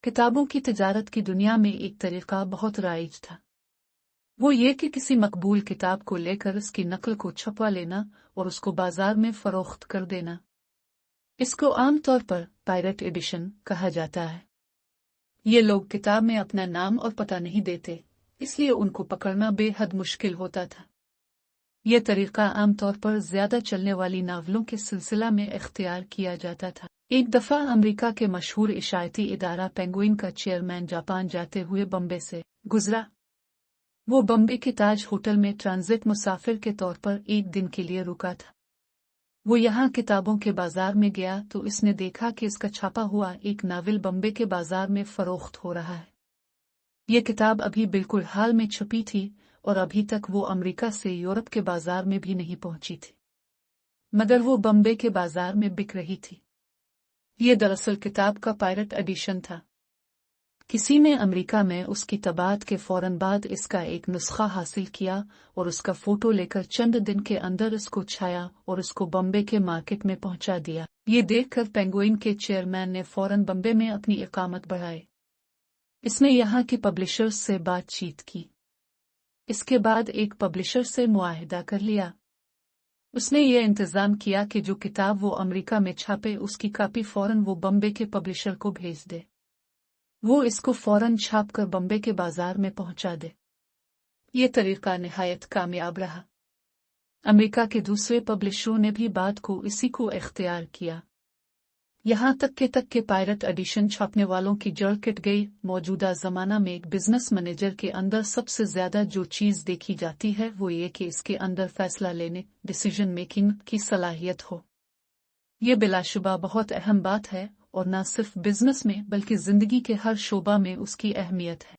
किताबों की तिजारत की दुनिया में एक तरीका बहुत राइज था। वो ये कि किसी मकबूल किताब को लेकर उसकी नकल को छपवा लेना और उसको बाजार में फरोख्त कर देना। इसको आमतौर पर पायरेट एडिशन कहा जाता है। ये लोग किताब में अपना नाम और पता नहीं देते, इसलिए उनको पकड़ना बेहद मुश्किल होता था। ये तरीका आमतौर पर ज्यादा चलने वाली नावलों के सिलसिला में इख्तियार किया जाता था। एक दफा अमेरिका के मशहूर इशायती इदारा पेंगुइन का चेयरमैन जापान जाते हुए बम्बे से गुजरा। वो बम्बे के ताज होटल में ट्रांजिट मुसाफिर के तौर पर एक दिन के लिए रुका था। वो यहाँ किताबों के बाजार में गया तो इसने देखा कि इसका छापा हुआ एक नावल बम्बे के बाजार में फरोख्त हो रहा है। ये किताब अभी बिल्कुल हाल में छपी थी और अभी तक वो अमेरिका से यूरोप के बाजार में भी नहीं पहुंची थी, मगर वो बम्बे के बाजार में बिक रही थी। ये दरअसल किताब का पायरेट एडिशन था। किसी ने अमेरिका में उसकी तबात के फौरन बाद इसका एक नुस्खा हासिल किया और उसका फोटो लेकर चंद दिन के अंदर इसको छाया और इसको बम्बे के मार्केट में पहुंचा दिया। ये देखकर पेंगुइन के चेयरमैन ने फौरन बम्बे में अपनी इकामत बढ़ाई। इसने यहाँ के पब्लिशर्स से बातचीत की। इसके बाद एक पब्लिशर से मुआहिदा कर लिया। उसने ये इंतजाम किया कि जो किताब वो अमेरिका में छापे उसकी कॉपी फौरन वो बम्बे के पब्लिशर को भेज दे। वो इसको फौरन छापकर बम्बे के बाजार में पहुंचा दे। ये तरीका निहायत कामयाब रहा। अमेरिका के दूसरे पब्लिशरों ने भी बात को इसी को इख्तियार किया। यहाँ तक के पायरेट एडिशन छापने वालों की जड़ कट गई। मौजूदा जमाना में एक बिजनेस मैनेजर के अंदर सबसे ज्यादा जो चीज देखी जाती है वो ये कि इसके अंदर फैसला लेने, डिसीजन मेकिंग की सलाहियत हो। ये बिलाशुबा बहुत अहम बात है और न सिर्फ बिजनेस में बल्कि जिंदगी के हर शोबा में उसकी अहमियत है।